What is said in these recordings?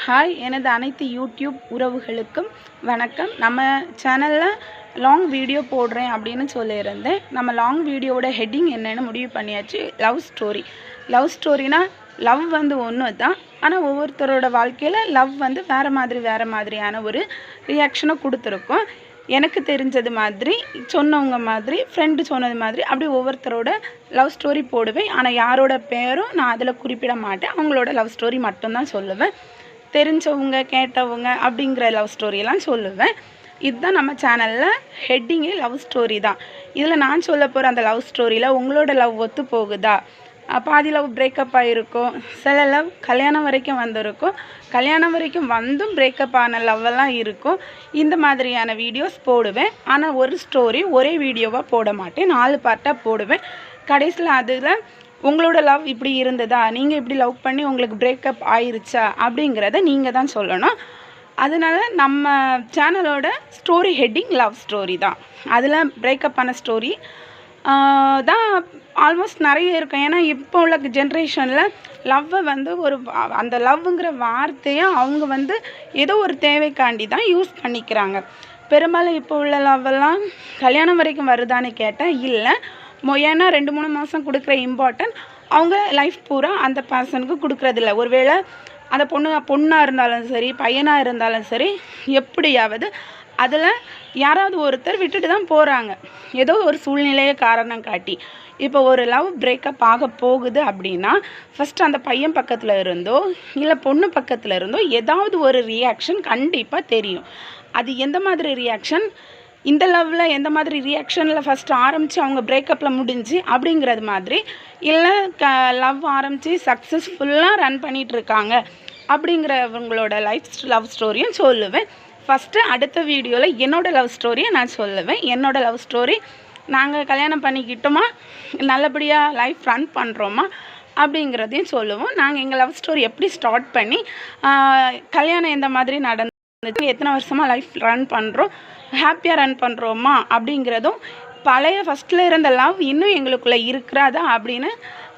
Hi எனது அனைத்து YouTube உறவுகளுக்கும் வணக்கம். நம்ம சேனலில் லாங் வீடியோ போடுறேன் அப்படின்னு சொல்லியிருந்தேன். நம்ம லாங் வீடியோவோட ஹெட்டிங் என்னென்னு முடிவு பண்ணியாச்சு. லவ் ஸ்டோரினா லவ் ஒன்று தான். ஆனால் ஒவ்வொருத்தரோட வாழ்க்கையில் லவ் வேறு மாதிரியான ஒரு ரியாக்ஷனை கொடுத்துருக்கோம். எனக்கு தெரிஞ்சது மாதிரி, சொன்னவங்க மாதிரி, ஃப்ரெண்டு சொன்னது மாதிரி, அப்படி ஒவ்வொருத்தரோட லவ் ஸ்டோரி போடுவேன். ஆனால் யாரோட பேரும் நான் அதில் குறிப்பிட மாட்டேன். அவங்களோட லவ் ஸ்டோரி மட்டும்தான் சொல்லுவேன். தெரிஞ்சவங்க கேட்டவங்க அப்படிங்கிற லவ் ஸ்டோரியெல்லாம் சொல்லுவேன். இதுதான் நம்ம சேனலில் ஹெட்டிங்கே லவ் ஸ்டோரி தான். இதில் நான் சொல்ல போகிற அந்த லவ் ஸ்டோரியில் உங்களோட லவ் ஒத்து போகுதா, பாதி லவ் பிரேக்கப் ஆகிருக்கும், சில லவ் கல்யாணம் வரைக்கும் வந்திருக்கும், கல்யாணம் வரைக்கும் வந்தும் பிரேக்கப் ஆன லவ்வெல்லாம் இருக்கும். இந்த மாதிரியான வீடியோஸ் போடுவேன். ஆனால் ஒரு ஸ்டோரி ஒரே வீடியோவாக போட மாட்டேன், 4 பார்ட்டாக போடுவேன். கடைசியில் அதில் உங்களோட லவ் இப்படி இருந்ததா, நீங்கள் இப்படி லவ் பண்ணி உங்களுக்கு பிரேக்கப் ஆயிருச்சா அப்படிங்கிறத நீங்கள் தான் சொல்லணும். அதனால் நம்ம சேனலோட ஸ்டோரி ஹெட்டிங் லவ் ஸ்டோரி தான். அதில் பிரேக்கப் ஆன ஸ்டோரி தான் ஆல்மோஸ்ட் நிறைய இருக்கும். ஏன்னா இப்போ உள்ள ஜென்ரேஷனில் லவ்வை ஒரு அந்த லவ்ங்கிற வார்த்தையை அவங்க ஏதோ ஒரு தேவைக்காண்டி தான் யூஸ் பண்ணிக்கிறாங்க. பெரும்பாலும் இப்போ உள்ள லவ்வெல்லாம் கல்யாணம் வரைக்கும் வருதான்னு கேட்டால் இல்லை. ஏன்னா 2-3 மாதம் கொடுக்குற இம்பார்ட்டன்ட் அவங்க லைஃப் பூரா அந்த பர்சனுக்கு கொடுக்குறதில்ல. ஒருவேளை அந்த பொண்ணாக இருந்தாலும் சரி, பையனாக இருந்தாலும் சரி, எப்படியாவது அதில் யாராவது ஒருத்தர் விட்டுட்டு தான் போகிறாங்க, ஏதோ ஒரு சூழ்நிலையை காரணம் காட்டி. இப்போ ஒரு லவ் பிரேக்கப் ஆக போகுது அப்படின்னா ஃபஸ்ட்டு அந்த பையன் பக்கத்தில் இருந்தோ இல்லை பொண்ணு பக்கத்தில் இருந்தோ ஏதாவது ஒரு ரியாக்ஷன் கண்டிப்பாக தெரியும். அது எந்த மாதிரி ரியாக்ஷன், இந்த லவ்வில் எந்த மாதிரி ரியாக்ஷனில் ஃபஸ்ட்டு ஆரம்பித்து அவங்க பிரேக்கப்பில் முடிஞ்சு அப்படிங்கிறது மாதிரி, இல்லை லவ் ஆரம்பித்து சக்ஸஸ்ஃபுல்லாக ரன் பண்ணிகிட்ருக்காங்க அப்படிங்கிறவங்களோட லவ் ஸ்டோரியும் சொல்லுவேன். ஃபஸ்ட்டு அடுத்த வீடியோவில் என்னோடய லவ் ஸ்டோரியை நான் சொல்லுவேன். என்னோடய லவ் ஸ்டோரி, நாங்கள் கல்யாணம் பண்ணிக்கிட்டோமா, நல்லபடியாக லைஃப் ரன் பண்ணுறோமா அப்படிங்கிறதையும் சொல்லுவோம். நாங்கள் எங்கள் லவ் ஸ்டோரி எப்படி ஸ்டார்ட் பண்ணி கல்யாணம் எந்த மாதிரி நடந்து எத்தனை வருஷமாக லைஃப் ரன் பண்ணுறோம், ஹாப்பியாக ரன் பண்ணுறோமா அப்படிங்கிறதும், பழைய ஃபஸ்ட்டில் இருந்த லவ் இன்னும் எங்களுக்குள்ளே இருக்கிறதா அப்படின்னு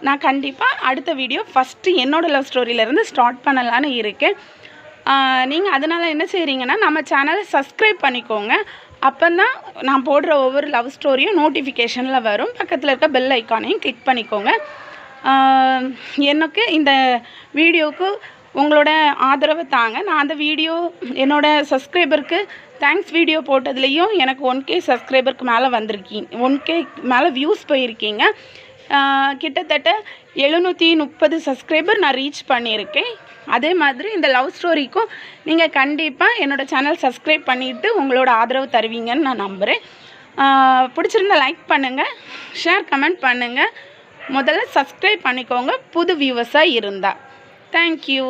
நான் கண்டிப்பாக அடுத்த வீடியோ ஃபஸ்ட்டு என்னோடய லவ் ஸ்டோரியிலேருந்து ஸ்டார்ட் பண்ணலான்னு இருக்கேன். நீங்கள் அதனால் என்ன செய்கிறீங்கன்னா நம்ம சேனலை சப்ஸ்கிரைப் பண்ணிக்கோங்க. அப்போ தான் நான் போடுற ஒவ்வொரு லவ் ஸ்டோரியும் நோட்டிஃபிகேஷனில் வரும். பக்கத்தில் இருக்க பெல் ஐக்கானையும் கிளிக் பண்ணிக்கோங்க. எனக்கு இந்த வீடியோவுக்கு உங்களோட ஆதரவை தாங்க. நான் அந்த வீடியோ என்னோடய சப்ஸ்கிரைபருக்கு தேங்க்ஸ் வீடியோ போட்டதுலேயும் எனக்கு 1K சப்ஸ்கிரைபருக்கு மேலே வந்திருக்கீங்க, 1K மேலே வியூஸ் போயிருக்கீங்க. கிட்டத்தட்ட 730 சப்ஸ்கிரைபர் நான் ரீச் பண்ணியிருக்கேன். அதே மாதிரி இந்த லவ் ஸ்டோரிக்கும் நீங்கள் கண்டிப்பாக என்னோடய சேனல் சப்ஸ்கிரைப் பண்ணிவிட்டு உங்களோட ஆதரவு தருவீங்கன்னு நான் நம்புகிறேன். பிடிச்சிருந்தா லைக் பண்ணுங்கள், ஷேர் கமெண்ட் பண்ணுங்கள். முதல்ல சப்ஸ்கிரைப் பண்ணிக்கோங்க புது வியூவர்ஸாக இருந்தால். தேங்க்யூ.